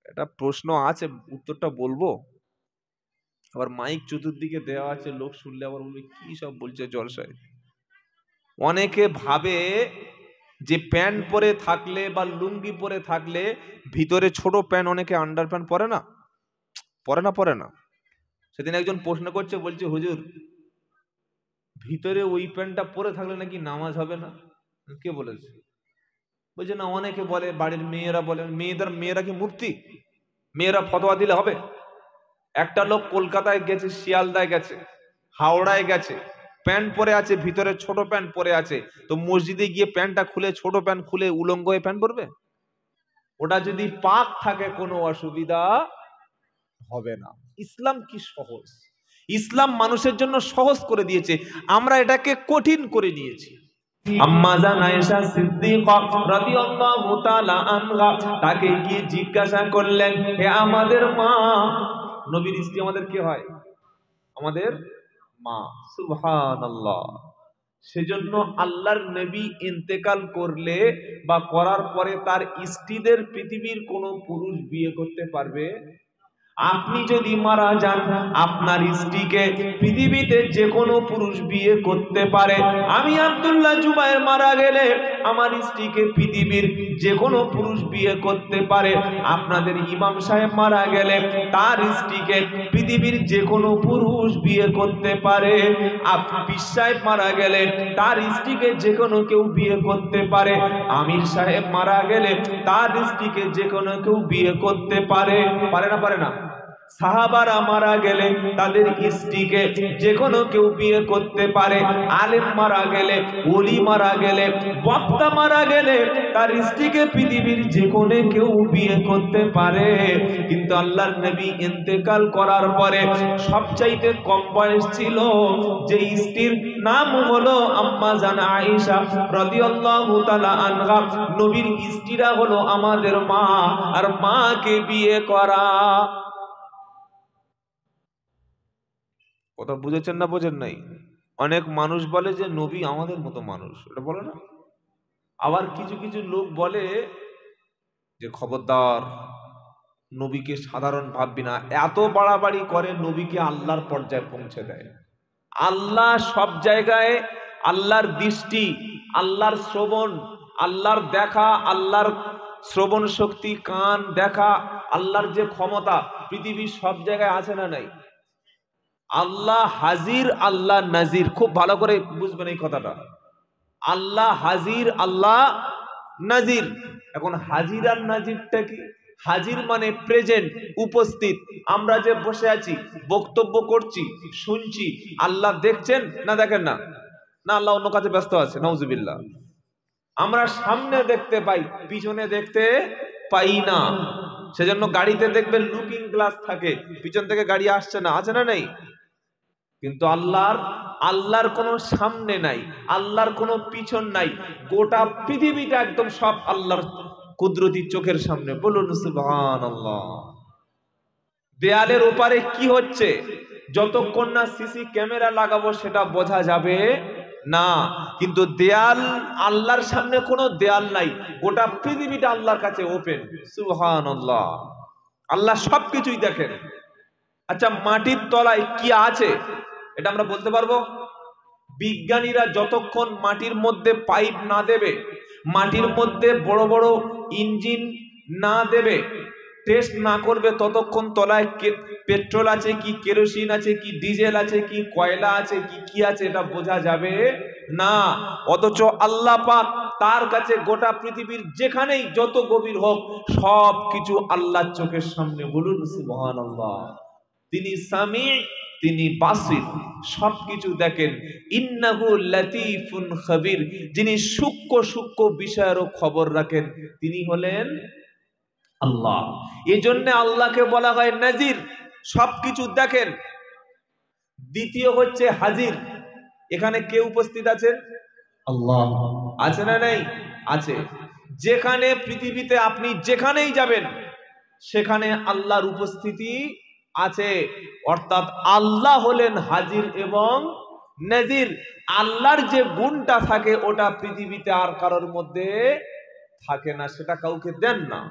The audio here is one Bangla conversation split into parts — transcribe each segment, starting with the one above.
এটা প্রশ্ন আছে, উত্তরটা বলবো। আবার মাইক চতুর্দিকে দেওয়া আছে, লোক শুনলে আবার বলবে কি সব বলছে জলসায়। অনেকে ভাবে যে প্যান্ট পরে থাকলে বা লুঙ্গি পরে থাকলে ভিতরে ছোট প্যান্ট, অনেকে আন্ডার প্যান্ট পরে না, পরে না। সেদিন একজন প্রশ্ন করছে, বলছে হুজুর ভিতরে ওই প্যান্টটা পরে থাকলে নাকি নামাজ হবে না। কে বলেছে? বলছে না, অনেকে বলে, বাড়ির মেয়েরা বলে। মেয়েরা কি মুফতি? মেয়েরা ফতোয়া দিলে হবে? একটা লোক কলকাতায় গেছে, শিয়ালদায় গেছে, হাওড়ায় গেছে, প্যান্ট পরে আছে, ভিতরে ছোট প্যান্ট পরে আছে, তো মসজিদে গিয়ে প্যান্টটা খুলে, ছোট প্যান্ট খুলে উলঙ্গ হয়ে প্যান্ট পরবে? ওটা যদি পাক থাকে কোনো অসুবিধা হবে না। ইসলাম কি সহজ! ইসলাম মানুষের জন্য সহজ করে দিয়েছে, আমরা এটাকে কঠিন করে নিয়েছি। আম্মা জান আয়েশা সিদ্দিকা রাদিয়াল্লাহু তাআলা আনহা তাকে গিয়ে জিজ্ঞাসা করলেন, হে আমাদের মা, নবীর স্ত্রী আমাদের কে হয়? আমাদের মা। সুবহানাল্লাহ। সেজন্য আল্লাহর নবী ইন্তেকাল করলে বা করার পরে তার স্ত্রীদের পৃথিবীর কোনো পুরুষ বিয়ে করতে পারবে? আপনি যদি মারা যান, আপনার স্ত্রীকে পৃথিবীতে যে কোনো পুরুষ বিয়ে করতে পারে। আমি আব্দুল্লাহ জুবায়ের মারা গেলে আমার স্ত্রীকে পৃথিবীর যে কোনো পুরুষ বিয়ে করতে পারে। আপনাদের ইমাম সাহেব মারা গেলে তার স্ত্রীকে পৃথিবীর যে কোনো পুরুষ বিয়ে করতে পারে। পীর সাহেব মারা গেলে তার স্ত্রীকে যে কোনো কেউ বিয়ে করতে পারে। আমির সাহেব মারা গেলে তার স্ত্রীকে যে কোনো কেউ বিয়ে করতে পারে। পারে না? পারে না? সাহাবারা মারা গেলে তাদের স্ত্রীকে যে কোনো কেউ বিয়ে করতে পারে। আলেম মারা গেলে, ওলি মারা গেলে, বক্তা মারা গেলে তার স্ত্রীকে পৃথিবীর যে কোনো কেউ বিয়ে করতে পারে। কিন্তু আল্লাহর নবী ইন্তেকাল করার পরে সবচাইতে কম বয়স ছিল যে স্ত্রীর নাম হলো আম্মা জান আয়েশা রাদিয়াল্লাহু তাআলা আনহা। নবীর স্ত্রীরা হলো আমাদের মা, আর মাকে বিয়ে করা। কথা বুঝেছেন না বোঝেন নাই? অনেক মানুষ বলে যে নবী আমাদের মতো মানুষ, এটা বলে না। আবার কিছু কিছু লোক বলে যে খবরদার, নবীকে সাধারণ ভাববি না। এত বাড়াবাড়ি করে নবীকে আল্লাহর পর্যায়ে পৌঁছে দেয়। আল্লাহ সব জায়গায়, আল্লাহর দৃষ্টি, আল্লাহর শ্রবণ, আল্লাহর দেখা, আল্লাহর শ্রবণ শক্তি, কান দেখা, আল্লাহর যে ক্ষমতা পৃথিবীর সব জায়গায় আছে না নাই? আল্লাহ হাজির, আল্লাহ নাজির। খুব ভালো করে বুঝবেন এই কথাটা। আল্লাহ হাজির, আল্লাহ নাজির। এখন হাজির আর নাজিরটা কি? হাজির মানে প্রেজেন্ট, উপস্থিত। আমরা যে বসে আছি, বক্তব্য করছি, শুনছি, আল্লাহ দেখছেন না দেখেন না? না, আল্লাহ অন্য কাজে ব্যস্ত আছে, নাউজুবিল্লাহ। আমরা সামনে দেখতে পাই, পিছনে দেখতে পাই না। সেজন্য গাড়িতে দেখবেন লুকিং গ্লাস থাকে, পিছন থেকে গাড়ি আসছে না, আছে না নেই? কিন্তু আল্লাহর কোনো সামনে নাই, আল্লাহর কোনো পিছন নাই। গোটা পৃথিবীটা একদম সব আল্লাহর কুদরতি চোখের সামনে। বলুন সুবহানাল্লাহ। দেয়ালের ওপারে কি হচ্ছে যতক্ষণ না সিসি ক্যামেরা লাগাবো সেটা বোঝা যাবে না। কিন্তু দেয়াল, আল্লাহর সামনে কোনো দেয়াল নাই, গোটা পৃথিবীটা আল্লাহর কাছে ওপেন। সুবহানাল্লাহ। আল্লাহ সবকিছুই দেখেন। আচ্ছা, মাটির তলায় কি আছে এটা আমরা বলতে পারবো? বিজ্ঞানীরা যতক্ষণ মাটির মধ্যে পাইপ না দেবে, মাটির মধ্যে বড় বড় ইঞ্জিন না দেবে, টেস্ট না করবে, ততক্ষণ তলায় পেট্রোল আছে কি, কেরোসিন আছে কি, ডিজেল আছে কি, কয়লা আছে কি, কি আছে এটা বোঝা যাবে না। অথচ আল্লাহ পাক, তার কাছে গোটা পৃথিবীর যেখানেই যত গভীর হোক সব কিছু আল্লাহর চোখের সামনে। বলুন সুবহানাল্লাহ। তিনি সামি, তিনি বাসির, সবকিছু দেখেন। ইন্নাহু লাতীফুন খাবীর, যিনি সূক্ষ্ম সূক্ষ্ম বিষয়েরও খবর রাখেন, তিনি হলেন আল্লাহ। এজন্য আল্লাহকে বলা হয় নাজির, সবকিছু দেখেন। দ্বিতীয় হচ্ছে হাজির। এখানে কে উপস্থিত আছেন? আল্লাহ। আছে না নাই? আছে। যেখানে পৃথিবীতে আপনি যেখানেই যাবেন সেখানে আল্লাহর উপস্থিতি আছে। অর্থাৎ আল্লাহ হলেন হাজির এবং নাজির। আল্লাহর যে গুণটা থাকে ওটা পৃথিবীতে আর কারোর মধ্যে থাকে না, সেটা কাউকে দেন না।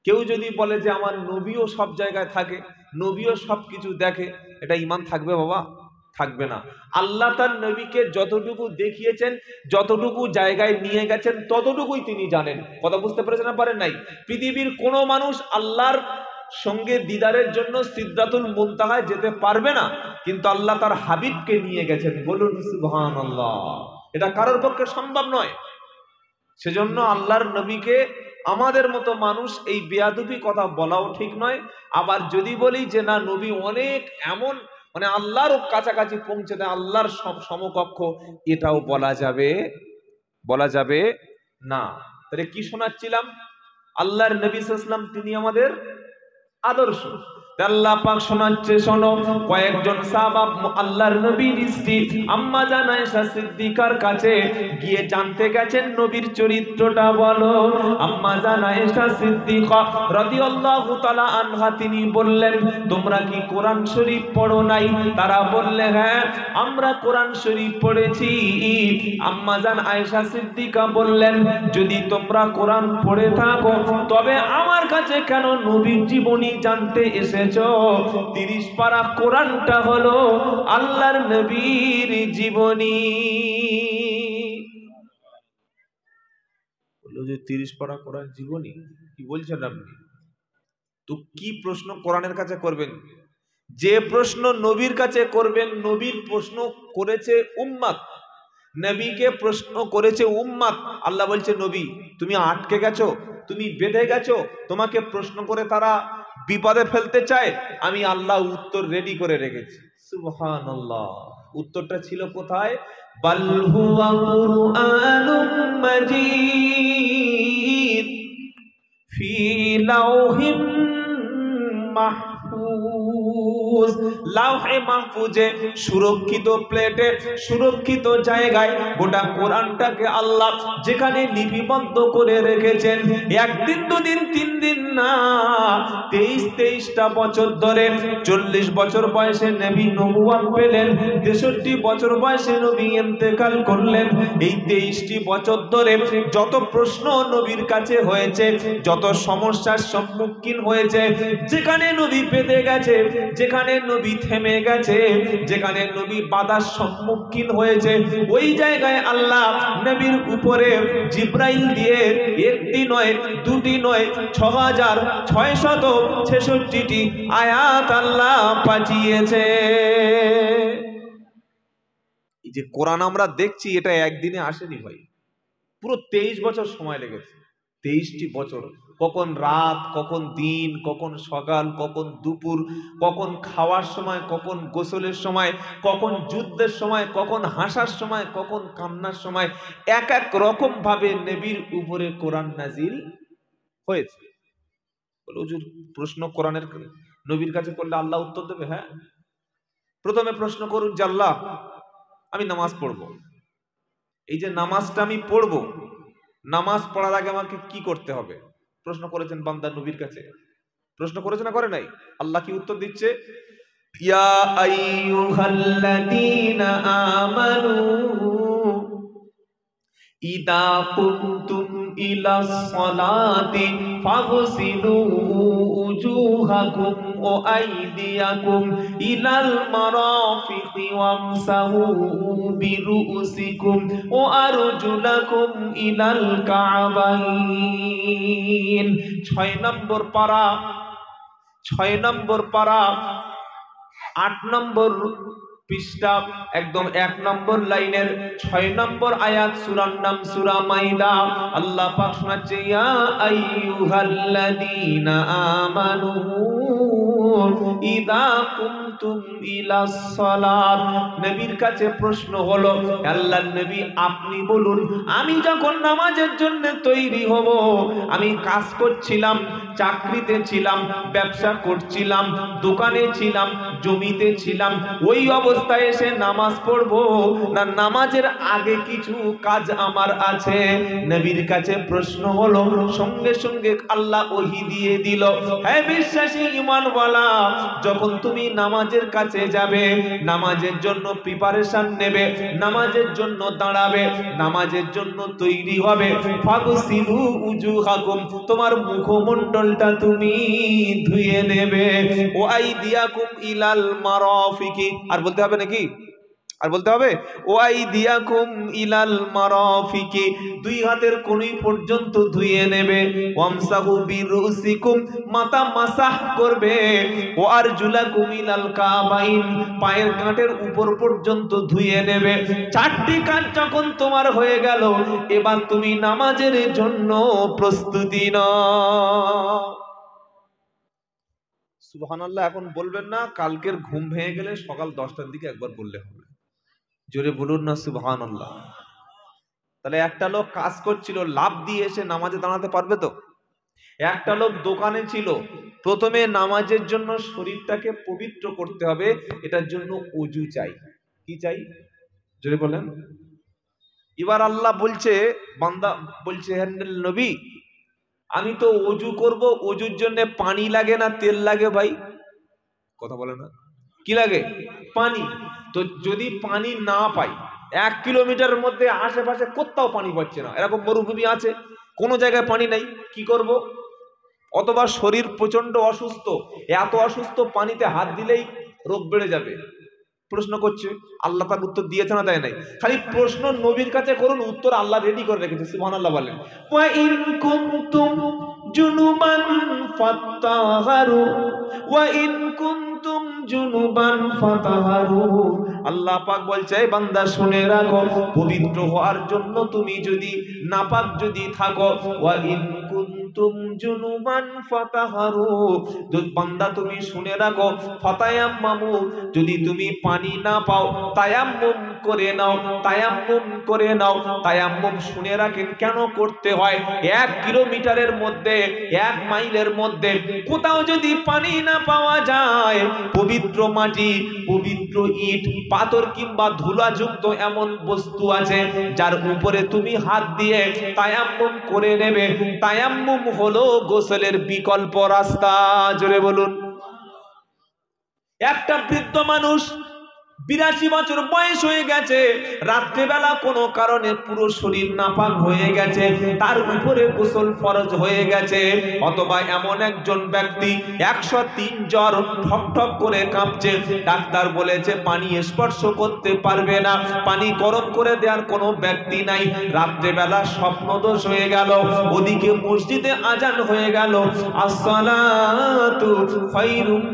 কেউ যদি বলে যে আমার নবীও সব জায়গায় থাকে, নবীও সব কিছু দেখে, এটা ঈমান থাকবে বাবা? থাকবে না। আল্লাহ তার নবীকে যতটুকু দেখিয়েছেন, যতটুকু জায়গায় নিয়ে গেছেন, ততটুকুই তিনি জানেন। কথা বুঝতে পেরেছেন না পারেন নাই? পৃথিবীর কোনো মানুষ আল্লাহর সঙ্গে দিদারের জন্য সিদরাতুল মুনতাহায় যেতে পারবে না, কিন্তু আল্লাহ তার হাবিবকে নিয়ে গেছেন। বলুন সুবহানাল্লাহ। এটা কারোর পক্ষে সম্ভব নয়। সেজন্য আল্লাহর নবীকে আমাদের মতো মানুষ এই বেয়াদবি কথা বলাও ঠিক নয়। আবার যদি বলি যে না, নবী অনেক এমন মানে আল্লাহর কাছাকাছি পৌঁছে দেয়, আল্লাহর সমকক্ষ, এটাও বলা যাবে না। তাহলে কি শোনাচ্ছিলাম? আল্লাহর নবী সাল্লাল্লাহু আলাইহি ওয়াসাল্লাম তিনি আমাদের আদর্শ। আল্লাহ পাক শোনাচ্ছে, শোনো, কয়েকজন সাহাবা আল্লাহর নবীর স্ত্রী আম্মা জান আয়েশা সিদ্দিকার কাছে গিয়ে জানতে গেছেন নবীর চরিত্রটা বলো। আম্মা জান আয়েশা সিদ্দিকা রাদিয়াল্লাহু তাআলা আনহা তিনি বললেন, তোমরা কি কোরআন শরীফ পড়ো নাই? তারা বললে, হ্যাঁ আমরা কোরআন শরীফ পড়েছি। আম্মা জান আয়েশা সিদ্দিকা বললেন, যদি তোমরা কোরআন পড়ে থাকো তবে আমার কাছে কেন নবীর জীবনী জানতে এসেছো? 30 পারা কোরআনটা হলো আল্লাহর নবীর জীবনী। বললো যে 30 পারা কোরআন জীবনী, কি বলছেন আপনি? তো কি প্রশ্ন কোরআনের কাছে করবেন? যে প্রশ্ন নবীর কাছে করবেন, নবীর প্রশ্ন করেছে উম্মত, নবীকে প্রশ্ন করেছে উম্মত। আল্লাহ বলছে, নবী তুমি আটকে গেছো, তুমি বেঁধে গেছো, তোমাকে প্রশ্ন করে তারা বিপদে ফেলতে চায়, আমি আল্লাহ উত্তর রেডি করে রেখেছি। সুবহানাল্লাহ। উত্তরটা ছিল কোথায়? বাল হুয়া কুরআনুম মাজিদ ফি লাউহিম মাহফুজ। লাউহে মাহফুজে সুরক্ষিত প্লেটে, সুরক্ষিত জায়গায় গোটা কোরআনটাকে আল্লাহ যেখানে লিপিবদ্ধ করে রেখেছেন, একদিন দুদিন তিন দিন না, 23টা বছর ধরে। 40 বছর বয়সে নবী নবুয়ত পেলেন, 63 বছর বয়সে নবী ইন্তেকাল করলেন। এই 23টি বছর ধরে যত প্রশ্ন নবীর কাছে হয়েছে, যত সমস্যার সম্মুখীন হয়েছে, যেখানে নবী পেতে গেছে, যেখানে নবী থেমে গেছে, যেখানে নবী বাধার সম্মুখীন হয়েছে, ওই জায়গায় আল্লাহ নবীর উপরে জিব্রাইল দিয়ে একটি নয়, দুটি নয়, 6666টি আয়াত আল্লাহ পাঠিয়েছে। এই যে কোরআন আমরা দেখছি, এটা একদিনে আসেনি ভাই, পুরো 23 বছর সময় লেগেছে। 23টি বছর, কখন রাত, কখন দিন, কখন সকাল, কখন দুপুর, কখন খাওয়ার সময়, কখন গোসলের সময়, কখন যুদ্ধের সময়, কখন হাসার সময়, কখন কান্নার সময়, এক এক রকম ভাবে নবীর উপরে কোরআন নাজিল হয়েছে। বলে হুজুর প্রশ্ন কোরআনের নবীর কাছে করলে আল্লাহ উত্তর দেবে? হ্যাঁ। প্রথমে প্রশ্ন করুন যে আল্লাহ আমি নামাজ পড়বো, এই যে নামাজটা আমি পড়বো, নামাজ পড়ার আগে আমাকে কি করতে হবে? প্রশ্ন করেছেন বান্দা নবীর কাছে, প্রশ্ন করেছে না করে নাই? আল্লাহ কি উত্তর দিচ্ছে? ইয়া আইয়ুহাল্লাযীনা আমানু ইদা কুনতুম ইলাস সালাতি ফাগসিলু উজুহাকুম ওয়া আইদিয়াকুম ইলাল মারাফিকি ওয়ামসাহু বিরুসিকুম ওয়া আরজুলাকুম ইলাল কাবাইন। 6 নম্বর পারা, 8 নম্বর পৃষ্ঠা, একদম 1 নম্বর লাইনের 6 নম্বর আয়াত, সূরার নাম সূরা মাইদা। আল্লাহ পাক শোনাচ্ছে, ইয়া আইয়ুহাল্লাযীনা আমানু ইদা কুনতুম ইলাস সালাত। নবীর কাছে প্রশ্ন হলো, আল্লাহর নবী আপনি বলুন, আমি যখন নামাজের জন্য তৈরি হব, আমি কাজ করছিলাম, চাকরিতে ছিলাম, ব্যবসা করছিলাম, দোকানে ছিলাম, জমিতে ছিলাম, ওই অবস্থা অবস্থায় এসে নামাজ পড়বো না নামাজের আগে কিছু কাজ আমার আছে? নবীর কাছে প্রশ্ন হলো, সঙ্গে সঙ্গে আল্লাহ ওহী দিয়ে দিল, হে বিশ্বাসী ঈমানওয়ালা, যখন তুমি নামাজের কাছে যাবে, নামাজের জন্য প্রিপারেশন নেবে, নামাজের জন্য দাঁড়াবে, নামাজের জন্য তৈরি হবে, ফাগসিলু উজুহাকুম, তোমার মুখমণ্ডলটা তুমি ধুয়ে নেবে, ওয়াইদিয়াকুম ইলাল মারাফিকি, আর বলতে হবে নাকি? আর বলতে হবে ওয়াইদিয়াকুম ইলাল মারাফিকি, দুই হাতের কনুই পর্যন্ত ধুয়ে নেবে, ওয়ামসাহু বিরুসিকুম, মাথা মাসাহ করবে, ওয়ারজুলাকুম ইলাল কাবাইন, পায়ের কাঁটের উপর পর্যন্ত ধুয়ে নেবে। চারটি কাজ যখন তোমার হয়ে গেল, এবার তুমি নামাজের জন্য প্রস্তুতি নাও। সুবহানাল্লাহ। এখন বলবেন না কালকের ঘুম ভেঙে গেলে সকাল 10টার দিকে একবার বললে হবে। জোরে বলুন না সুবহানাল্লাহ। তাহলে একটা লোক কাজ করছিল, লাভ দিয়ে এসে নামাজে দাঁড়াতে পারবে তো? একটা লোক দোকানে ছিল, প্রথমে নামাজের জন্য শরীরটাকে পবিত্র করতে হবে, এটার জন্য ওযু চাই। কি চাই? জোরে বলেন। এবার আল্লাহ বলছে, বান্দা বলছে, হে নবী, আমি তো ওযু করব, ওযুর জন্য পানি লাগে না তেল লাগে ভাই? কথা বলে না, কি লাগে? পানি। তো যদি পানি না পাই, 1 কিলোমিটারের মধ্যে আশেপাশে কোথাও পানি পাচ্ছে না, এরকম মরুভূমি আছে, কোনো জায়গায় পানি নাই, কি করব? অথবা শরীর প্রচন্ড অসুস্থ, এত অসুস্থ পানিতে হাত দিলেই রোগ বেড়ে যাবে। প্রশ্ন করছে, আল্লাহ তার উত্তর দিয়েছে না দেয় নাই? খালি প্রশ্ন নবীর কাছে করুন, উত্তর আল্লাহ রেডি করে রেখেছে। সুবহানাল্লাহ বলেন। ওয়া ইন কুনতুম জুনুবান ফাত্তাহারু, ওয়া ইন কুনতুম জুনুবান ফাতাহারু। আল্লাহ পাক বলছে, বান্দা শুনে রাখো, পবিত্র হওয়ার জন্য তুমি যদি নাপাক যদি থাকো, ওয়া ইন কুনতুম জুনুবান ফাতাহারু, বান্দা তুমি শুনে রাখো, ফাতায়াম্মামু, যদি তুমি পানি না পাও তায়াম্মুম করে নাও, তায়াম্মুম করে নাও। তায়াম্মুম শুনে রাখেন কেন করতে হয়? 1 কিলোমিটারের মধ্যে, 1 মাইলের মধ্যে কোথাও যদি পানি না পাওয়া যায়, পবিত্র মাটি, পবিত্র ইট, পাথর কিংবা ধুলাযুক্ত এমন বস্তু আছে যার উপরে তুমি হাত দিয়ে তায়াম্মুম করে নেবে। তায়াম্মুম হলো গোসলের বিকল্প রাস্তা। জোরে বলুন। একটা বৃদ্ধ মানুষ, 82 বছর বয়স হয়ে গেছে, রাত্রিবেলা কোনো কারণে পুরো শরীর নাপাক হয়ে গেছে, তার উপরে গোসল ফরজ হয়ে গেছে। অথবা এমন একজন ব্যক্তি 103 জ্বর, ঠক ঠক করে কাঁপছে, ডাক্তার বলেছে পানি স্পর্শ করতে পারবে না, পানি গরম করে দেওয়ার কোনো ব্যক্তি নাই। রাত্রিবেলা স্বপ্নদোষ হয়ে গেল, ওদিকে মসজিদে আজান হয়ে গেল, আসসালাতু খায়রুম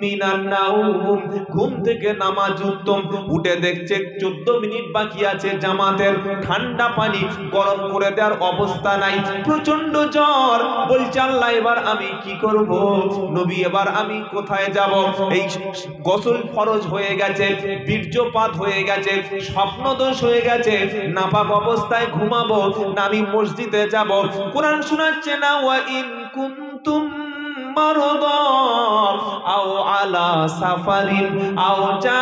মিনান নাউম, ঘুম থেকে নামাজ উত্তম। উঠে দেখছে 14 মিনিট বাকি আছে জামাতের, ঠান্ডা পানি গরম করে দেওয়ার অবস্থা নাই, প্রচন্ড জ্বর। বলছে আল্লাহ এবার আমি কি করব? নবী এবার আমি কোথায় যাব? এই গোসল ফরজ হয়ে গেছে, বীর্যপাত হয়ে গেছে, স্বপ্নদোষ হয়ে গেছে, নাপাক অবস্থায় ঘুমাবো না আমি মসজিদে যাব? কোরআন শোনাচ্ছে না, ওয়া ইন কুনতুম মারদা আও আলা সাফারিন আও জাআ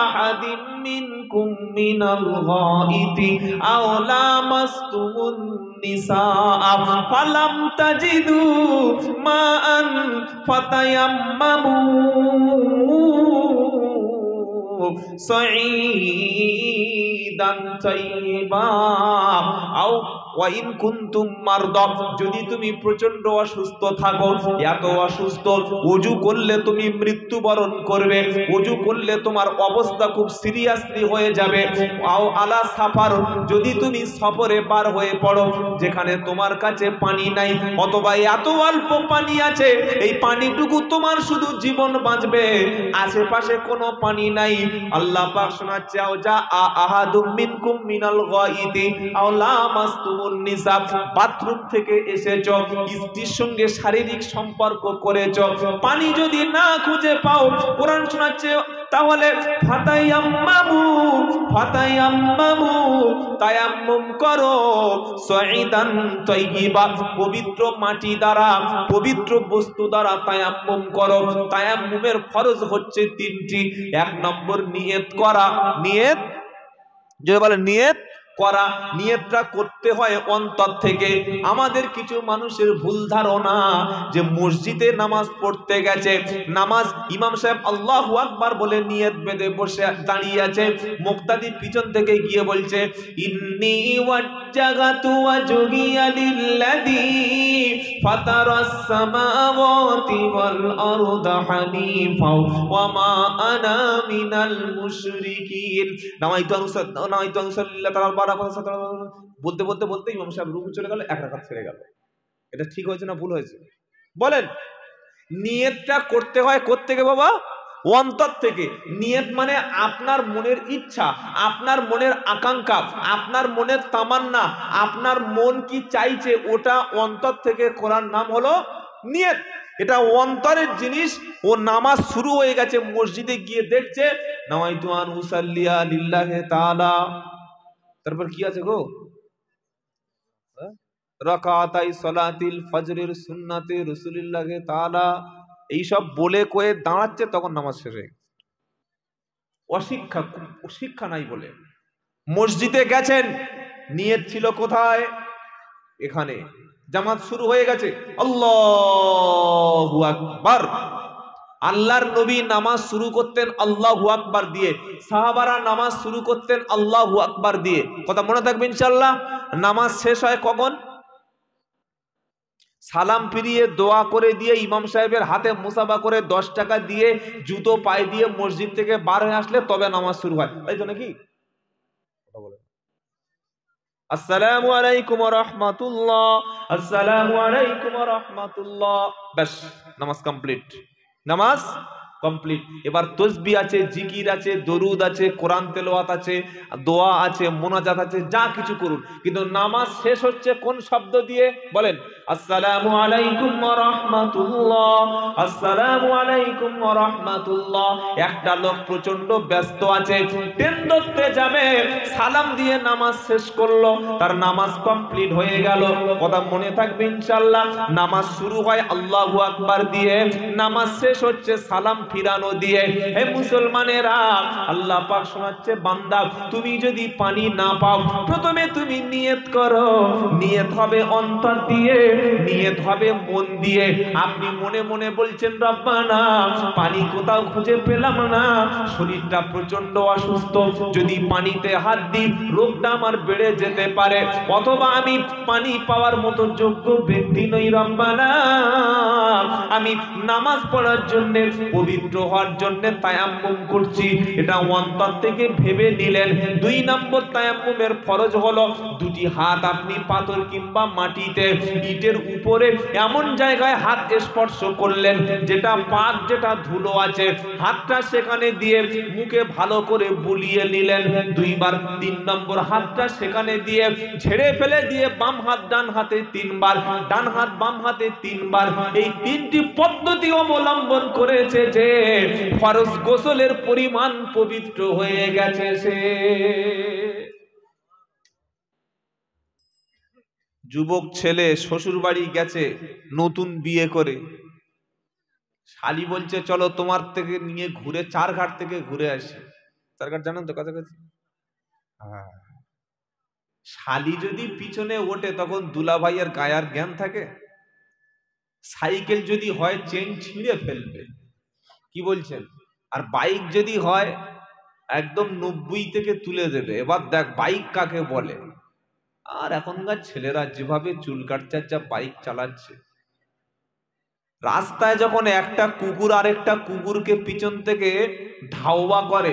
আহাদিম মিনকুম মিনাল গায়িতি আও লামাসতুমুন নিসা ফালাম তাজিদু মাআন ফাতায়াম্মামু সাঈদান তাইয়্যিবা আও ওয়া ইন কুনতুম মারদা, যদি তুমি প্রচন্ড অসুস্থ থাকো, এত অসুস্থ ওযু করলে তুমি মৃত্যুবরণ করবে, ওযু করলে তোমার অবস্থা খুব সিরিয়াসলি হয়ে যাবে। আও আলা সাফার, যদি তুমি সফরে পার হয়ে পড়ো, যেখানে তোমার কাছে পানি নাই, অথবা এত অল্প পানি আছে, এই পানিটুকু তোমার শুধু জীবন বাঁচবে, আশেপাশে কোনো পানি নাই। আল্লাহ পাক শোনাচ্ছে, আও জা আহাদুম মিনকুম মিনাল গায়িতি আও লামাসতুমুন নিসা, বাথরুম থেকে এসেছো, স্ত্রীর সঙ্গে শারীরিক সম্পর্ক করেছো, পানি যদি না খুঁজে পাও, কোরআন শোনাচ্ছে তাহলে তায়াম্মুম করো সাইদান তাইয়িবা, পবিত্র মাটি দ্বারা, পবিত্র বস্তু দ্বারা তায়াম্মুম করো। তায়াম্মুমের ফরজ হচ্ছে তিনটি। এক নম্বর নিয়ত করা, নিয়ত যে বলে নিয়ত করা, নিয়তটা করতে হয় অন্তর থেকে। আমাদের কিছু মানুষের ভুল ধারণা যে মসজিদে নামাজ পড়তে গেছে, নামাজ ইমাম সাহেব আল্লাহু আকবার বলে নিয়ত বেঁধে বসে দাঁড়িয়ে আছে, মুক্তাদি পিছন থেকে গিয়ে বলছে ইন্নী ওয়াজ্জাগাতু ওয়াজহিয়া লিল্লাযী ফাতারাস সামাওয়াতি ওয়াল আরদা হানিফা ওয়া মা আনা মিনাল মুশরিকিন। নামাইতু আনসাল্লিল্লাহ তাআলা বলতে বলতে বলতে ইমাম সাহেব রুকু চলে গেল, এক রাকাত ছেড়ে গেল। এটা ঠিক হয়েছে না ভুল হয়েছে বলেন? নিয়তটা করতে হয় কোত্থেকে বাবা? অন্তর থেকে। নিয়ত মানে আপনার মনের ইচ্ছা, আপনার মনের আকাঙ্ক্ষা, আপনার মনের তামান্না, আপনার মন কি চাইছে ওটা অন্তর থেকে করার নাম হলো নিয়ত। এটা অন্তরের জিনিস। ও নামাজ শুরু হয়ে গেছে, মসজিদে গিয়ে দেখছে নামাইতু আন উসাল্লিয়া লিল্লাহি তাআলা, তারপর কি আছে গো? রাকাতাই সালাতিল ফজরের সুন্নাতে রাসূলুল্লাহি তাআলা, এইসব বলে কয়ে দাঁড়াচ্ছে, তখন নামাজ শেষ হয়ে গেছে। শিক্ষা নাই বলে। মসজিদে গেছেন, নিয়ত ছিল কোথায়? এখানে। জামাত শুরু হয়ে গেছে, আল্লাহু আকবার। আল্লাহর নবী নামাজ শুরু করতেন আল্লাহু আকবার দিয়ে, সাহাবারা নামাজ শুরু করতেন আল্লাহু আকবার দিয়ে। কথা মনে থাকবে ইনশাআল্লাহ। নামাজ শেষ হয় কখন? সালাম ফিরিয়ে দোয়া করে দিয়ে ইমাম সাহেবের হাতে মুসাফা করে 10 টাকা দিয়ে জুতো পায়ে দিয়ে মসজিদ থেকে বার হয়ে আসলে তবে নামাজ শুরু হয়, তাই তো নাকি? আসসালামু আলাইকুম ওয়া রাহমাতুল্লাহ, আসসালামু আলাইকুম ওয়া রাহমাতুল্লাহ, বাস নামাজ কমপ্লিট। নামাজ কমপ্লিট। এবার তসবিহ আছে, জিকির আছে, দরুদ আছে, কোরআন তেলাওয়াত আছে, দোয়া আছে, মোনাজাত আছে, যা কিছু করুন, কিন্তু নামাজ শেষ হচ্ছে কোন শব্দ দিয়ে বলেন? আসসালামু আলাইকুম ওয়া রাহমাতুল্লাহ, আসসালামু আলাইকুম ওয়া রাহমাতুল্লাহ। একটা লোক প্রচন্ড ব্যস্ত আছে, ট্রেন ধরতে যাবে, সালাম দিয়ে নামাজ শেষ করলো, তার নামাজ কমপ্লিট হয়ে গেল। কথা মনে থাকবে ইনশাআল্লাহ। নামাজ শুরু হয় আল্লাহু আকবার দিয়ে, নামাজ শেষ হচ্ছে সালাম ফিরানো দিয়ে। হে মুসলমানেরা, আল্লাহ পাক শোনাচ্ছে, বান্দা তুমি যদি পানি না পাও, প্রথমে তুমি নিয়ত করো। নিয়ত হবে অন্তর দিয়ে, নিয়ত হবে মন দিয়ে। আপনি মনে মনে বলছেন রব্বানা পানি কোথাও খুঁজে পেলাম না, শরীরটা প্রচন্ড অসুস্থ, যদি পানিতে হাত দিই রোগটা আমার বেড়ে যেতে পারে, অথবা আমি পানি পাওয়ার মতো যোগ্য ব্যক্তি নই রব্বানা, আমি নামাজ পড়ার জন্য, পবিত্র হওয়ার জন্য তায়াম্মুম করছি। এটা অন্তর থেকে ভেবে নিলেন। 2 নম্বর তায়াম্মুমের ফরজ হলো দুটি হাত আপনি পাথর কিংবা মাটিতে, ইটের উপরে এমন জায়গায় হাত স্পর্শ করলেন যেটা পাক, যেটা ধুলো আছে, হাতটা সেখানে দিয়ে মুখে ভালো করে বুলিয়ে নিলেন 2 বার। 3 নম্বর হাতটা সেখানে দিয়ে ঝেড়ে ফেলে দিয়ে বাম হাত ডান হাতে 3 বার, ডান হাত বাম হাতে 3 বার। এই 3টি পদ্ধতি অবলম্বন করেছে যে ফরজ গোসলের পরিমাণ পবিত্র হয়ে গেছে সে। যুবক ছেলে শ্বশুর বাড়ি গেছে নতুন বিয়ে করে, শালি বলছে চলো তোমার থেকে নিয়ে ঘুরে, 4 ঘাট থেকে ঘুরে আসি। 4 ঘাট জানেন তো কাছাকাছি? হ্যাঁ। শালি যদি পিছনে ওঠে তখন দুলা ভাইয়ের গায়ার জ্ঞান থাকে? সাইকেল যদি হয় চেন ছিঁড়ে ফেলবে, কি বলছেন? আর বাইক যদি হয় একদম 90 থেকে তুলে দেবে। এবার দেখ বাইক কাকে বলে। আর এখনকার ছেলেরা যেভাবে চুল কাটছে, যা বাইক চালাচ্ছে, রাস্তায় যখন একটা কুকুর আরেকটা কুকুরকে পিছন থেকে ধাওয়া করে,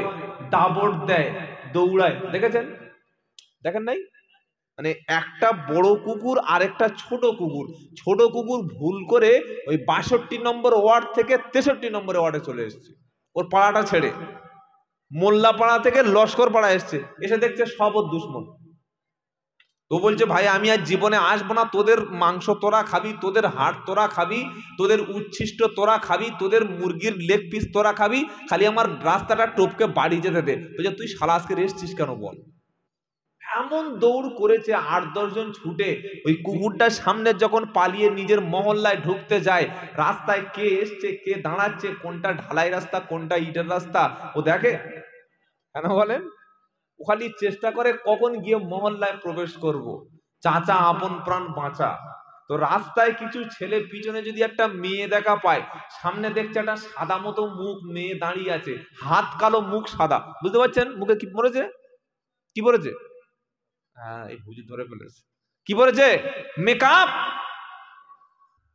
দাবড় দেয়, দৌড়ায়, দেখেছেন? দেখেন নাই? মানে একটা বড় কুকুর আর একটা ছোট কুকুর, ছোট কুকুর ভুল করে ওই 62 নম্বর ওয়ার্ড থেকে 63 নম্বর ওয়ার্ডে চলে এসেছে, ওর পাড়াটা ছেড়ে মোল্লা পাড়া থেকে লস্কর পাড়া এসছে, এসে দেখছে সব ওর দুশ্মন। তো বলছে ভাই আমি আর জীবনে আসবো না, তোদের মাংস তোরা খাবি, তোদের হাড় তোরা খাবি, তোদের উচ্ছিষ্ট তোরা খাবি, তোদের মুরগির লেগ পিস তোরা খাবি, খালি আমার রাস্তাটা টপকে বাড়ি যেতে দে। বলছে তুই শালা আজকে এসছিস কেন বল। এমন দৌড় করেছে 8-10 জন ছুটে। ওই কুকুরটার সামনে যখন পালিয়ে নিজের মহল্লায় ঢুকতে যায়, রাস্তায় কে এসছে কে দাঁড়াচ্ছে, কোনটা ঢালাই রাস্তা কোনটা ইটের রাস্তা ও দেখে কেন বলেন। ও খালি চেষ্টা করে কখন গিয়ে মহল্লায় প্রবেশ করব। চাচা আপন প্রাণ বাঁচা। তো রাস্তায় কিছু ছেলে পিছনে যদি একটা মেয়ে দেখা পায়, সামনে দেখছে একটা সাদা মতো মুখ মেয়ে দাঁড়িয়ে আছে, হাত কালো মুখ সাদা, বুঝতে পারছেন মুখে কি পড়েছে, কি পড়েছে? হ্যাঁ এই হুজুর ধরে ফেলেছে, কি পড়েছে? মেকআপ।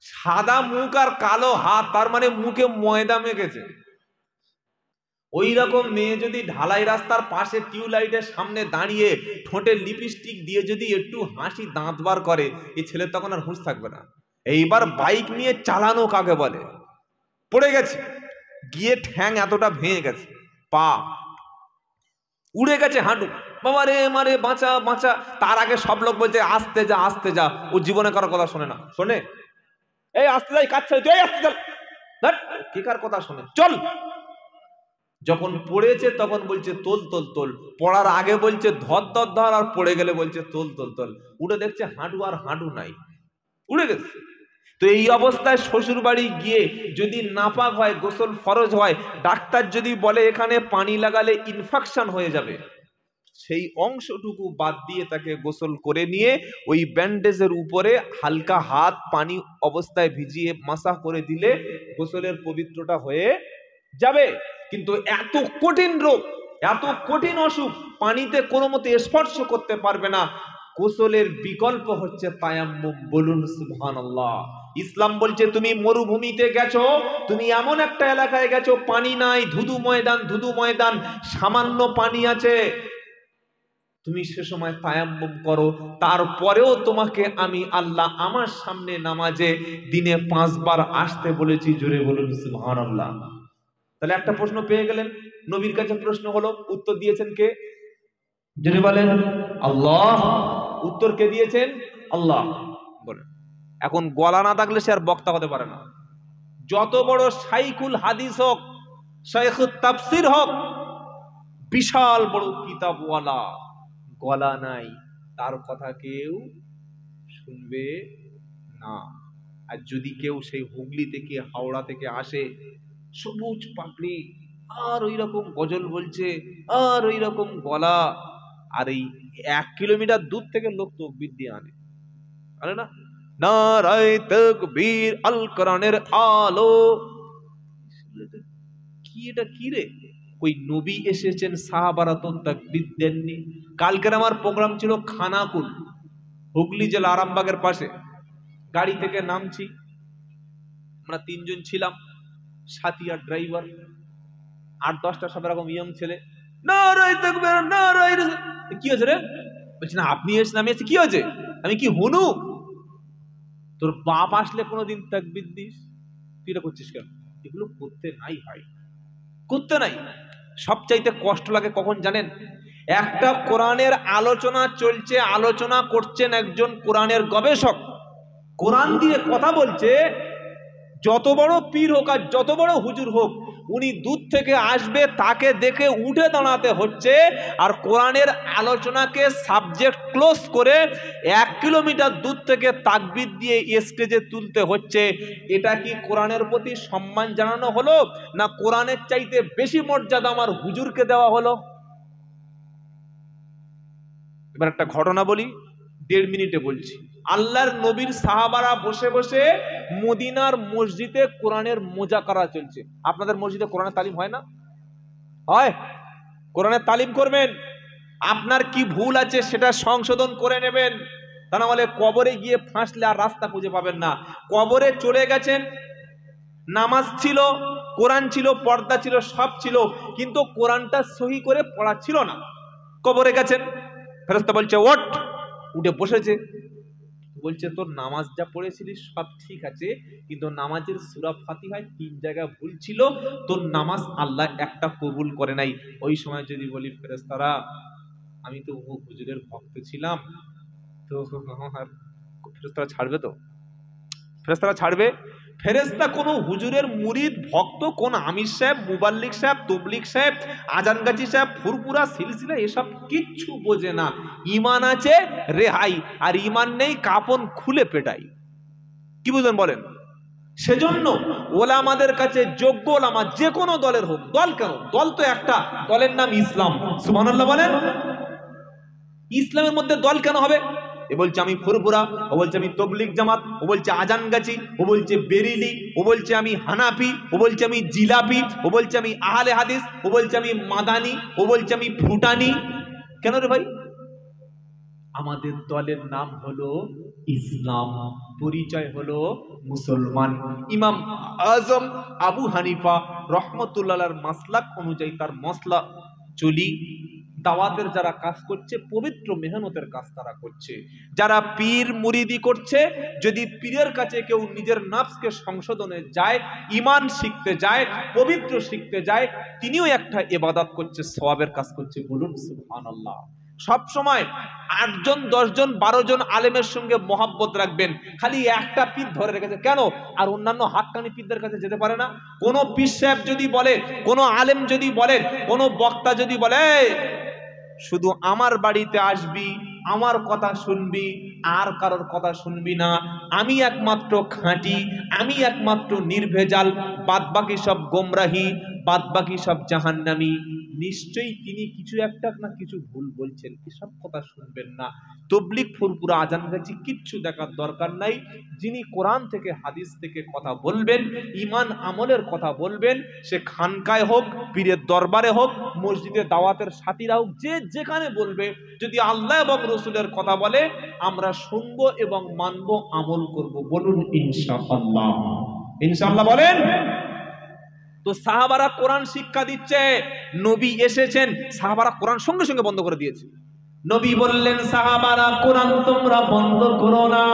সাদা মুখ আর কালো হাত, তার মানে মুখে ময়দা মেখেছে। ওই রকম মেয়ে যদি ঢালাই রাস্তার পাশে টিউবলাইটের সামনে দাঁড়িয়ে ঠোঁটে লিপস্টিক দিয়ে যদি একটু হাসি দাঁত বার করে, এই ছেলের তখন আর হুঁশ থাকবে না। এইবার বাইক নিয়ে চালানো কাকে বলে। পড়ে গেছে, গিয়ে ঠ্যাং এতটা ভেঙে গেছে, পা উড়ে গেছে, হাঁটু, বাবা রে মারে বাঁচা বাঁচা। তার আগে সব লোক বলছে আস্তে যা আস্তে যা। ও জীবনে কারো কথা শোনে না, শোনে এই আস্তে যাই কাচ্ছা, তুই আস্তে চল, কে কার কথা শোনে, চল। যখন পড়েছে তখন বলছে তোল তোল তোল, পড়ার আগে বলছে ধর ধর ধর, আর পড়ে গেলে বলছে তোল তোল তোল। উঠে দেখছে হাঁটু আর হাঁটু নাই, উড়ে গেছে। তো এই অবস্থায় শ্বশুর বাড়ি গিয়ে যদি নাপাক হয়, গোসল ফরজ হয়, ডাক্তার যদি বলে এখানে পানি লাগালে ইনফেকশন হয়ে যাবে, সেই অংশটুকু বাদ দিয়ে তাকে গোসল করে নিয়ে ওই ব্যান্ডেজের উপরে হালকা হাত পানি অবস্থায় ভিজিয়ে মাসাজ করে দিলে গোসলের পবিত্রটা হয়ে যাবে। কিন্তু এত কঠিন রোগ, এত কঠিন অসুখ, পানিতে কোনো মতে স্পর্শ করতে পারবে না, গোসলের বিকল্প হচ্ছে তায়াম্মুম। বলুন সুবহানাল্লাহ। ইসলাম বলছে তুমি মরুভূমিতে গেছো, তুমি এমন একটা এলাকায় গেছো পানি নাই, ধুধু ময়দান, ধুধু ময়দান, সামান্য পানি আছে, তুমি সে সময় তায়াম্মুম করো। তারপরেও তোমাকে আমি আল্লাহ আমার সামনে নামাজে দিনে 5 বার আসতে বলেছি। জোরে বলুন সুবহানাল্লাহ। তাহলে একটা প্রশ্ন পেয়ে গেলেন, নবীর কাছে প্রশ্ন হলো, উত্তর দিয়েছেন কে? জোরে বলেন আল্লাহ। উত্তর কে দিয়েছেন? আল্লাহ। বলেন, এখন গলা না থাকলে সে আর বক্তা হতে পারে না। যত বড় শাইখুল হাদিস হোক, শাইখুত তাফসীর হোক, বিশাল বড় কিতাবওয়ালা, গলা নাই, তার কথা কেউ শুনবে না। আর যদি কেউ সেই হুগলি থেকে হাওড়া থেকে আসে, সবুজ পাগড়ি, আর ওই রকম গজল বলছে, আর ওই রকম গলা, আর এই 1 কিলোমিটার দূর থেকে লোক তকবীর দিয়ে আনে, আরে না, নারায়ে তাকবীর, আল কোরআনের আলো। কি এটা কি রে? ওই নবী এসেছেন, সাহাবারা তো তাকবীর দেননি। কালকের আমার প্রোগ্রাম ছিল খানাকুল, হুগলি জেলা আরামবাগের পাশে। গাড়ি থেকে নামছি, আমরা 3 জন ছিলাম, সাথী আর ড্রাইভার, 8-10টা সব এরকম ইয়ং ছেলে। নারায়ে তাকবীর, নারায়ে রাসূল। কি হয়েছে রে? বলছি না আপনি এসেছেন, আমি এসেছি, কি হয়েছে? আমি কি হুনু? তোর বাপ আসলে কোনোদিন তাকবীর দিস? তুই এটা করছিস কেন? এগুলো করতে নাই ভাই, করতে নাই। সবচাইতে কষ্ট লাগে কখন জানেন? একটা কোরআনের আলোচনা চলছে, আলোচনা করছেন একজন কোরআনের গবেষক, কোরআন দিয়ে কথা বলছে, যত বড় পীর হোক আর যত বড় হুজুর হোক, উনি দূর থেকে আসবে, তাকে দেখে উঠে দাঁড়াতে হচ্ছে, আর কোরআনের আলোচনাকে সাবজেক্ট ক্লোজ করে 1 কিলোমিটার দূর থেকে তাকবীর দিয়ে স্টেজে তুলতে হচ্ছে। এটা কি কোরআনের প্রতি সম্মান জানানো হলো, না কোরআনের চাইতে বেশি মর্যাদা আমার হুজুরকে দেওয়া হলো? এবার একটা ঘটনা বলি, 1.5 মিনিটে বলছি। আল্লাহর নবীর সাহাবারা বসে বসে মদিনার মসজিদে কোরআনের মোজাকারা চলছে। আপনাদের মসজিদে কোরআনের তালিম হয় না? হয়। কোরআনের তালিম করবেন, আপনার কি ভুল আছে সেটা সংশোধন করে নেবেন, তা না হলে কবরে গিয়ে ফাঁসলে আর রাস্তা খুঁজে পাবেন না। কবরে চলে গেছেন, নামাজ ছিল, কোরআন ছিল, পর্দা ছিল, সব ছিল, কিন্তু কোরআনটা সহি করে পড়া ছিল না। কবরে গেছেন, ফেরেশতা বলছে ওঠ, উঠে বসেছে, বলছে তোর নামাজ যা পড়েছিলিস সব ঠিক আছে, কিন্তু নামাজের সূরা ফাতিহায় 3 জায়গায় ভুল ছিল, তোর নামাজ আল্লাহ একটা কবুল করে নাই। ওই সময় যদি বলি ফেরেশতারা আমি তো হুজুরের ভক্ত ছিলাম, তো ফেরেশতারা ছাড়বে তো? ফেরেশতারা ছাড়বে? ফেরেশতা কোনো হুজুরের মুরিদ ভক্ত, কোন আমির সাহেব, মুবাল্লিক সাহেব, তবলিগ সাহেব, আজানগাছি সাহেব, ফুরপুরা, সিলসিলা এসব কিচ্ছু বোঝে না। ঈমান আছে রেহাই, আর ঈমান নেই কাফন খুলে পেটাই। কি বুঝলেন বলেন? সেজন্য ওলামাদের কাছে যোগ্য ওলামা যে কোনো দলের হোক, দল কেন, দল তো একটা, দলের নাম ইসলাম। সুবহানাল্লাহ বলেন। ইসলামের মধ্যে দল কেন হবে? এ বলছে আমি ফুরফুরা, ও বলছে আমি তবলিগ জামাত, ও বলছে আজানগাছি, ও বলছে বেরিলি, ও বলছে আমি হানাফি, ও বলছে আমি জিলাপি, ও বলছে আমি আহলে হাদিস, ও বলছে আমি মাদানি, ও বলছে আমি ফুটানি। কেন রে ভাই? আমাদের দলের নাম হলো ইসলাম, পরিচয় হলো মুসলমান। ইমাম আজম আবু হানিফা রহমতুল্লাহর মাসলাক অনুযায়ী তার মসলা চলি। দাওয়াতের যারা কাজ করছে পবিত্র মেহনতের কাজ তারা করছে। যারা পীর মুরিদি করছে, যদি পীরের কাছে কেউ নিজের নফসকে সংশোধনে যায়, ঈমান শিখতে যায়, পবিত্র শিখতে যায়, তিনিও একটা ইবাদত করছে, সওয়াবের কাজ করছে। বলুন সুবহানাল্লাহ। সব সময় 8 জন 10 জন 12 জন আলেমের সঙ্গে মহব্বত রাখবেন। খালি একটা পীর ধরে রেখেছে কেন? আর অন্যান্য হাক্কানি পীরদের কাছে যেতে পারে না? কোন পীর সাহেব যদি বলে, কোন আলেম যদি বলে, কোন বক্তা যদি বলে শুধু আমার বাড়িতে আসবি, আমার কথা শুনবি, আর কারোর কথা শুনবি না, আমি একমাত্র খাঁটি, আমি একমাত্র নির্ভেজাল, বাদবাকি সব গোমরাহি, বাদবাকি সব জাহান্নামী, নিশ্চয়ই তিনি কিছু একটা না কিছু ভুল বলছেন। এসব কথা শুনবেন না। তবলিগ, ফুরফুরা, আজানগাছি কিচ্ছু দেখার দরকার নাই। যিনি কোরআন থেকে হাদিস থেকে কথা বলবেন, ঈমান আমলের কথা বলবেন, সে খানকায় হোক, পীরের দরবারে হোক, মসজিদে দাওয়াতের সাথীরা হোক, যে যেখানে বলবে, যদি আল্লাহ এবং রসুলের কথা বলে আমরা শুনবো এবং মানবো, আমল করব। বলুন ইনশাআল্লাহ। ইনশাআল্লাহ বলেন। তো সাহাবারা কোরআন শিক্ষা দিচ্ছে, নবী এসেছেন, সাহাবারা কোরআন সঙ্গে সঙ্গে বন্ধ করে দিয়েছে। নবী বললেন সাহাবারা কোরআন তোমরা বন্ধ করো না,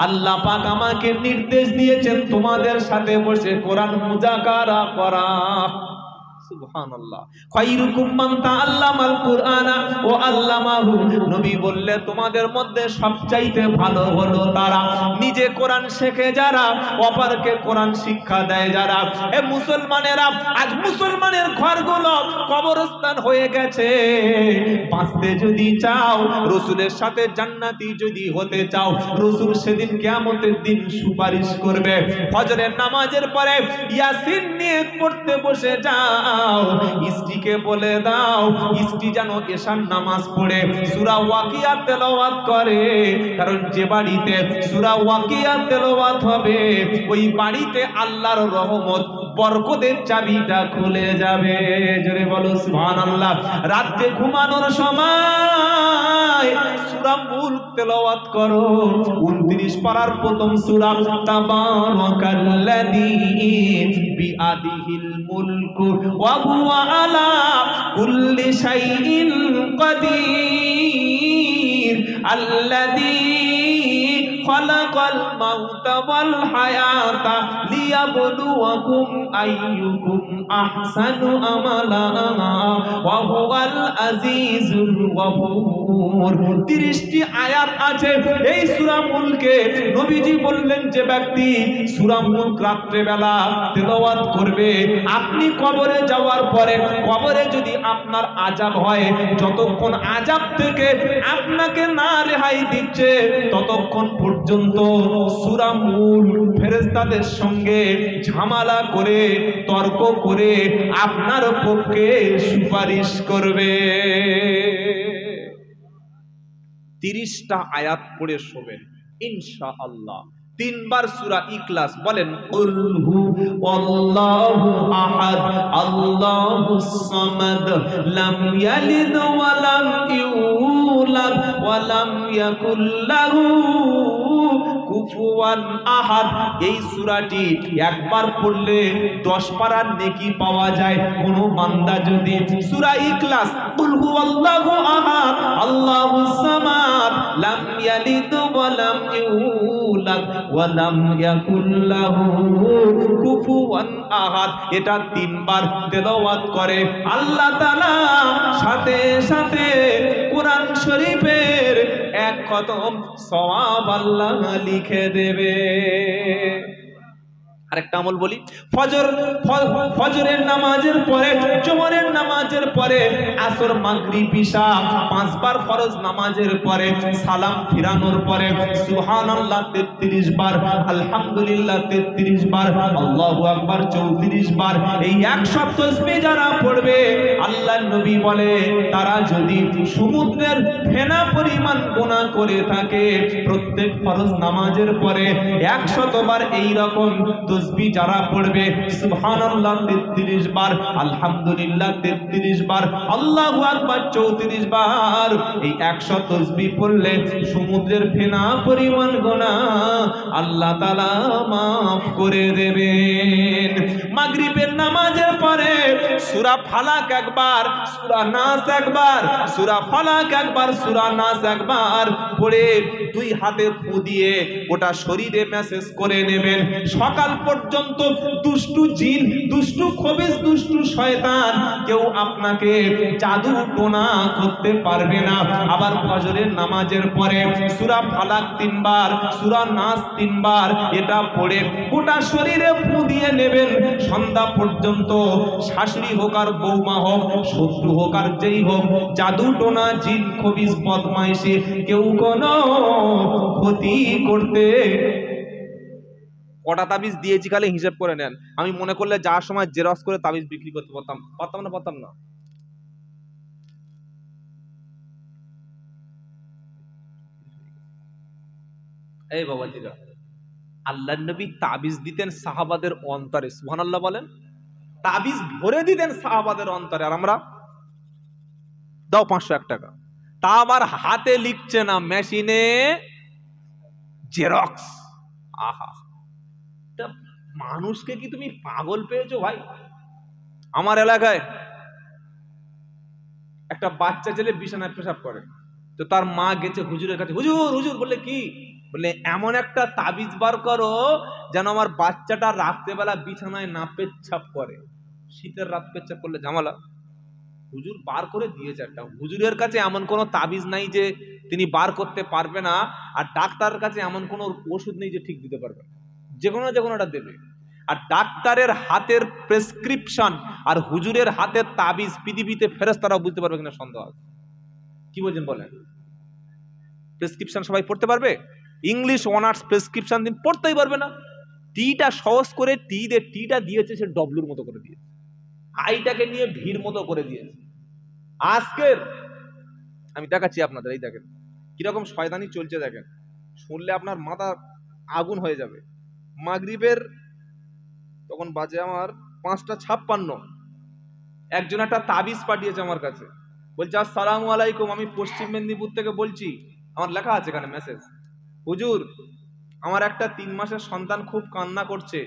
আল্লাহ পাক আমাকে নির্দেশ দিয়েছেন তোমাদের সাথে বসে কোরআন মুযাকারা করা। সুবহানাল্লাহ। খায়রুকুম মান তাআল্লামাল কুরআনা ওয়া আল্লামাহু। নবী বললেন তোমাদের মধ্যে সবচাইতে ভালো হলো তারা নিজে কোরআন শেখে যারা, অপরকে কোরআন শিক্ষা দেয় যারা। এ মুসলমানেরা, আজ মুসলমানের ঘরগুলো কবরস্থান হয়ে গেছে। বাঁচতে যদি চাও, রাসূলের সাথে জান্নাতি যদি হতে চাও, রাসূল সেদিন কিয়ামতের দিন সুপারিশ করবে। ফজরের নামাজের পরে ইয়াসিন নিয়ে পড়তে বসে যাও, স্ত্রীকে বলে দাও স্ত্রী যেন এশার নামাজ পড়ে সূরা ওয়াকিয়া তেলাওয়াত করে, কারণ যে বাড়িতে সূরা ওয়াকিয়া তেলাওয়াত হবে ওই বাড়িতে আল্লাহর রহমত, বরকতের চাবিটা খুলে যাবে। জোরে বলো সুবহানাল্লাহ। রাতে ঘুমানোর সময় সূরা মুলক তেলাওয়াত করো, 29 পারার প্রথম সূরা তাবারাকাল্লাযী বিআদিহিল মুলকু ওয়া হুয়া আলা কুল্লি শাইইন কাদির আল্লাযী খালাকাল মাউতা ওয়াল হায়াতা লিয়াবলুয়াকুম আইয়ুকুম আহসানু আমালা ওয়া হুয়াল আজিজুল গফুর। 30টি আয়াত আছে এই সূরা মুলকে। নবীজি বললেন যে ব্যক্তি সূরা মুলক রাত্রে বেলা তেলাওয়াত করবে, আপনি কবরে যাওয়ার পরে কবরে যদি আপনার আযাব হয়, যতক্ষণ আযাব থেকে আপনাকে না রেহাই দিচ্ছে ততক্ষণ পর্যন্ত সূরা মুলক ফেরেশতাদের সঙ্গে ঝামেলা করে, তর্ক করে আপনার পক্ষে সুপারিশ করবে। 30টা আয়াত পড়ে শোবেন ইনশাআল্লাহ। 3 বার সূরা ইখলাস বলেন, কুল হু আল্লাহু আহাদ আল্লাহুস সামাদ লাম ইয়ালিদ ওয়া লাম ইউলাদ ওয়া লাম ইয়াকুল লাহু কুফুয়ান আহাদ। এই সূরাটি একবার পড়লে 10 পারার নেকি পাওয়া যায়। কোন বান্দা যদি সূরা ইখলাস কুল হু আল্লাহু আহাদ আল্লাহুস সামাদ লাম ইয়ালিদ ওয়া লাম ইউলাদ ওয়া লাম ইয়াকুল লাহু কুফুয়ান আহাদ এটা 3 বার তেলাওয়াত করে, আল্লাহ তাআলা সাথে সাথে কোরআন শরীফের এক খতম সওয়াব আল্লাহ লিখে দেবে। আরেকটা আমল বলি, ফজরের নামাজের পরে, জোহরের নামাজের পরে, আসর, মাগরিব, ইশা 5 বার ফরজ নামাজের পরে সালাম ফিরানোর পরে সুবহানাল্লাহ 33 বার, আলহামদুলিল্লাহ 33 বার, আল্লাহু আকবার 34 বার। এই 100 তাসবিহ যারা পড়বে, আল্লাহর নবী বলে তারা যদি সমুদ্রের ফেনা পরিমাণ গুনাহ করে থাকে, প্রত্যেক ফরজ নামাজের পরে 100 বার এই রকম তাসবিহ যারা পড়বে, সুবহানাল্লাহ 33 বার, আলহামদুলিল্লাহ 33 বার, আল্লাহু আকবার 34 বার, এই 100 তাসবিহ পড়লে সমুদ্রের ফেনা পরিমাণ গুনাহ আল্লাহ তাআলা maaf করে দেবেন। মাগরিবের নামাজের পরে সূরা ফালাক একবার, সূরা নাস একবার, সূরা ফালাক একবার, সূরা নাস একবার পড়ে 2 হাতে ফু দিয়ে গোটা শরীরে মেসেজ করে নেবেন। সকাল পর্যন্ত দুষ্টু জিন, দুষ্টু খবিস, দুষ্টু শয়তান কেউ আপনাকে জাদু টোনা করতে পারবে না। আবার ফজরের নামাজের পরে সূরা ফালাক 3 বার, সূরা নাস 3 বার এটা পড়ে গোটা শরীরে ফু দিয়ে নেবেন। সন্ধ্যা পর্যন্ত শাশুড়ি হোক আর বৌমা হোক, শত্রু হোক আর যেই হোক, জাদু টোনা জিন খবিস বদমাইশি কেউ কোনো ক্ষতি করতে। কটা তাবিজ দিয়েছি খালি হিসাব করে নেন। আমি মনে করলে যাওয়ার সময় জেরক্স করে তাবিজ বিক্রি করতে পারতাম না। এই বাবাজিরা, আল্লাহর নবী তাবিজ দিতেন সাহাবাদের অন্তরে, সুবহানাল্লাহ বলেন। তাবিজ ভরে দিতেন সাহাবাদের অন্তরে, আর আমরা দাও 501 টাকা, তা আবার হাতে লিখছে না, মেশিনে জেরক্স। আহা, মানুষকে কি তুমি পাগল পেয়েছো ভাই? আমার এলাকায় একটা বাচ্চা ছেলে বিছানায় পেশাব করে, তো তার মা গেছে হুজুরের কাছে, হুজুর হুজুর, বললে কি? বললে এমন একটা তাবিজ বার করো যেন আমার বাচ্চাটা রাত্রেবেলা বিছানায় না পেচ্ছাপ করে। শীতের রাত পেচ্ছাপ করলে ঝামেলা। হুজুর বার করে দিয়েছে একটা। হুজুরের কাছে এমন কোনো তাবিজ নাই যে তিনি বার করতে পারবে না, আর ডাক্তারের কাছে এমন কোনো ওষুধ নেই যে ঠিক দিতে পারবে। যে কোনোটা দেবে। আর ডাক্তারের হাতের প্রেসক্রিপশন আর হুজুরের হাতের তাবিজ পৃথিবীতে ফেরেশতারা বুঝতে পারবে কিনা সন্দেহ আছে। কি বলছেন বলেন? প্রেসক্রিপশন সবাই পড়তে পারবে? ইংলিশ অনার্স প্রেসক্রিপশন দিন পড়তেই পারবে না। টিটা সহজ করে টিটা দিয়েছে সে ডব্লুর মতো করে দিয়েছে, আইটাকে নিয়ে ভিড় মতো করে দিয়েছে। আজকের আমি দেখাচ্ছি আপনাদের, এই দেখেন কিরকম শয়তানি চলছে, দেখেন, শুনলে আপনার মাথা আগুন হয়ে যাবে। মাগরিবের তখন বাজে আমার 5:56, একজন একটা তাবিজ পাঠিয়েছে আমার কাছে, বলছে আসসালামু আলাইকুম, আমি পশ্চিম মেদিনীপুর থেকে বলছি। আমার লেখা আছে এখানে মেসেজ, হুজুর আমার একটা 3 মাসের সন্তান খুব কান্না করছে,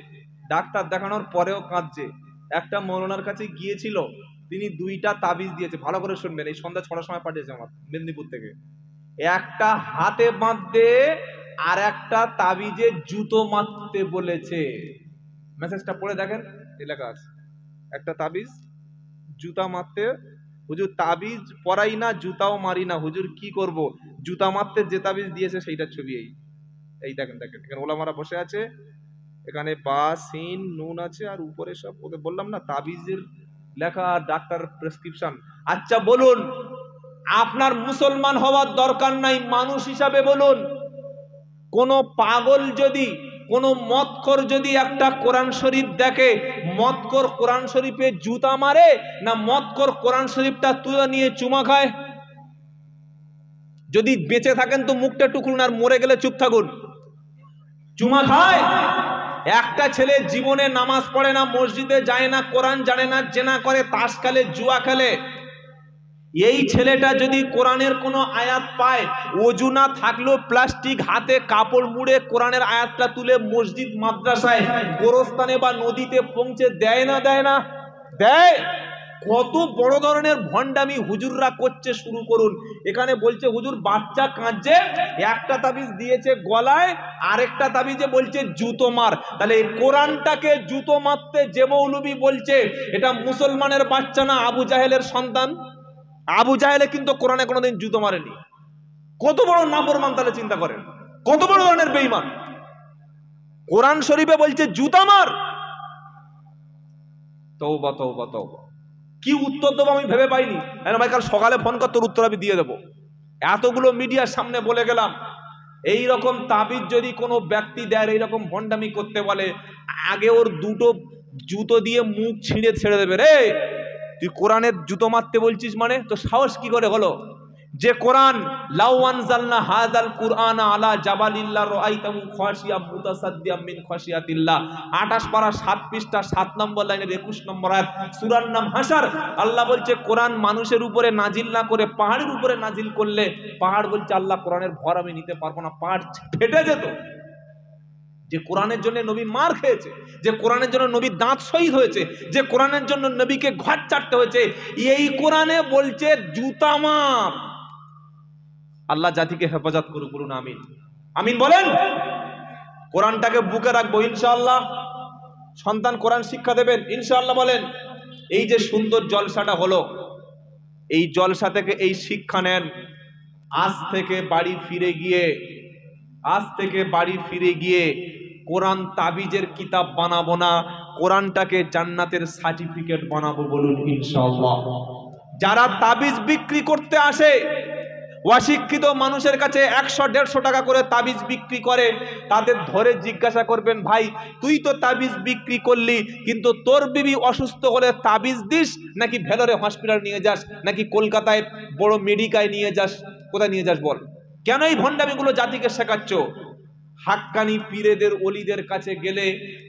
ডাক্তার দেখানোর পরেও কাঁদছে। একটা মৌলানার কাছে গিয়েছিল, তিনি 2টা তাবিজ দিয়েছে। ভালো করে শুনবেন, এই সন্ধ্যা 6টার সময় পাঠিয়েছে আমার মেদিনীপুর থেকে। একটা হাতে বাঁধতে আর একটা তাবিজে জুতো মারতে বলেছে। মেসেজটা পড়ে দেখেন, লেখা আছে একটা তাবিজ জুতা মারতে। হুজুর তাবিজ পরাই না, জুতাও মারি না, হুজুর কি করব? জুতা মারতে যে তাবিজ দিয়েছে সেইটার ছবি এই দেখেন। এখানে ওলামারা বসে আছে, এখানে বা সিন নুন আছে, আর উপরে সব ওদের বললাম না তাবিজের লেখা, ডাক্তার প্রেসক্রিপশন। আচ্ছা বলুন, আপনার মুসলমান হওয়ার দরকার নাই, মানুষ হিসাবে বলুন, কোন পাগল যদি, কোন মদখোর যদি একটা কোরআন শরীফ দেখে, মদখোর কোরআন শরীফে জুতা মারে না মদখোর কোরআন শরীফটা তুলে নিয়ে চুমা খায়? যদি বেঁচে থাকেন তো মুখটা টুকুন, আর মরে গেলে চুপ থাকুন। চুমা খায়। একটা ছেলে জীবনে নামাজ পড়ে না, মসজিদে যায় না, কোরআন জানে না, জেনা করে, তাস খেলে, জুয়া খেলে। এই ছেলেটা যদি কোরআনের কোনো আয়াত পায়, ওযু না থাকলেও প্লাস্টিক হাতে কাপড় মুড়ে কোরআনের আয়াতটা তুলে মসজিদ, মাদ্রাসায়, গোরস্থানে বা নদীতে পৌঁছে দেয় না? দেয়। কত বড় ধরনের ভণ্ডামি হুজুররা করছে, শুরু করুন। এখানে বলছে হুজুর বাচ্চা কাঁদছে, একটা তাবিজ দিয়েছে গলায়, আরেকটা তাবিজে বলছে জুতো মার। তাহলে এই কোরআনটাকে জুতো মারতে যে মৌলবি বলছে, এটা মুসলমানের বাচ্চা না আবু জাহেলের সন্তান? আবু জাহেলে কিন্তু কোরআনে কোনোদিন জুতো মারেনি। কত বড় নাফরমান, তাহলে চিন্তা করেন কত বড় ধরনের বেঈমান। কোরআন শরীফে বলছে জুতা মার। তওবা তওবা তওবা। কি উত্তর দেবো আমি ভেবে পাইনি। ভাই কাল সকালে ফোন কর, তোর উত্তর আমি দিয়ে দেবো। এতগুলো মিডিয়ার সামনে বলে গেলাম। এই রকম তাবিজ যদি কোনো ব্যক্তি দেয়, এইরকম ভণ্ডামি করতে বলে, আগে ওর দুটো জুতো দিয়ে মুখ ছিঁড়ে ছেড়ে দেবে। রে তুই কোরআনের জুতো মারতে বলছিস মানে তো সাহস কি করে হলো? যে কোরআন লাউ আনজালনা হাযাল কুরআনা আলা জাবালিল্লা রাআইতাহু খাশিয়াম মুতাসাদ্দিয়াম মিন খাশিয়াতিল্লাহ, 28 পারা 7 পৃষ্ঠা 7 নম্বর লাইনের 21 নম্বর আয়াত, সূরার নাম হাশর। আল্লাহ বলছে কোরআন মানুষের উপরে নাজিল না করে পাহাড়ের উপরে নাজিল করলে পাহাড় বলছে আল্লাহ কোরআনের ভর আমি নিতে পারবো না, পাহাড় ফেটে যেত। যে কোরআনের জন্য নবী মার খেয়েছে, যে কোরআনের জন্য নবী দাঁত শহীদ হয়েছে, যে কোরআনের জন্য নবীকে ঘাট চাটতে হয়েছে, এই কোরআনে বলছে জুতা মার। আল্লাহ জাতিকে হেফাজত করুক, বলুন আমিন। আমিন বলেন। কোরআনটাকে বুকে রাখবো ইনশাআল্লাহ। সন্তান কোরআন শিক্ষা দেবেন ইনশাআল্লাহ বলেন। এই যে সুন্দর জলসাটা হলো, এই জলসা থেকে এই শিক্ষা নেন। আজ থেকে বাড়ি ফিরে গিয়ে কোরআন তাবিজের কিতাব বানাবো না, কোরআনটাকে জান্নাতের সার্টিফিকেট বানাবো, বলুন ইনশাআল্লাহ। যারা তাবিজ বিক্রি করতে আসে, অশিক্ষিত মানুষের কাছে 100-150 টাকা করে তাবিজ বিক্রি করে, তাদের ধরে জিজ্ঞাসা করবেন, ভাই তুই তো তাবিজ বিক্রি করলি, কিন্তু তোর বিবি অসুস্থ হলে তাবিজ দিস নাকি ভেলোরে হসপিটাল নিয়ে যাস, নাকি কলকাতায় বড় মেডিকায় নিয়ে যাস, কোথায় নিয়ে যাস বল? কেন এই ভণ্ডামিগুলো জাতিকে শেখাচ্ছ? হাক্কানি পীরেদের ওলিদের কাছে গেলে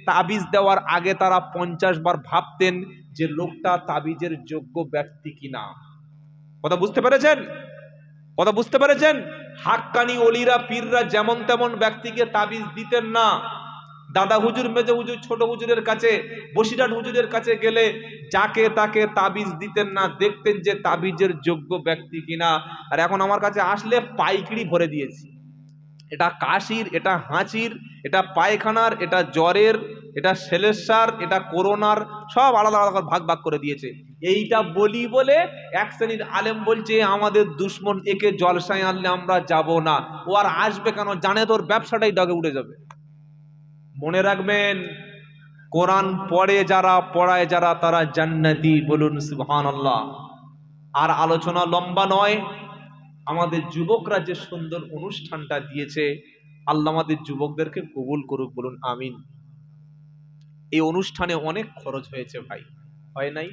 তাবিজ দেওয়ার আগে তারা 50 বার ভাবতেন যে লোকটা তাবিজের যোগ্য ব্যক্তি কিনা। কথা বুঝতে পেরেছেন? হাক্কানি ওলিরা পীররা যেমন তেমন ব্যক্তিকে তাবিজ দিতেন না। দাদা হুজুর, মেজো হুজুর, ছোট হুজুরের কাছে, বসিরহাট হুজুরের কাছে গেলে যাকে তাকে তাবিজ দিতেন না, দেখতেন যে তাবিজের যোগ্য ব্যক্তি কিনা। আর এখন আমার কাছে আসলে পাইকারি ভরে দিয়েছি। এটা কাশির, এটা হাঁচির, এটা পায়খানার, এটা জ্বরের, এটা সেলেসার, এটা করোনার, সব আলাদা আলাদা ভাগ করে দিয়েছে। এইটা বলি বলে এক শ্রেণীর আলেম বলছে আমাদের দুশ্মন, একে জলসায় আনলে আমরা যাব না। ও আর আসবে কেন? জানে তোর ব্যবসাটাই ডগে উঠে যাবে। মনে রাখবেন, কোরআন পড়ায় যারা তারা জান্নাতি, বলুন সুবহানাল্লাহ। আর আলোচনা লম্বা নয়। আমাদের যুবকরা যে সুন্দর অনুষ্ঠানটা দিয়েছে, আল্লাহ আমাদের যুবকদেরকে কবুল করুক, বলুন আমিন। এই অনুষ্ঠানে অনেক খরচ হয়েছে ভাই, হয় নাই?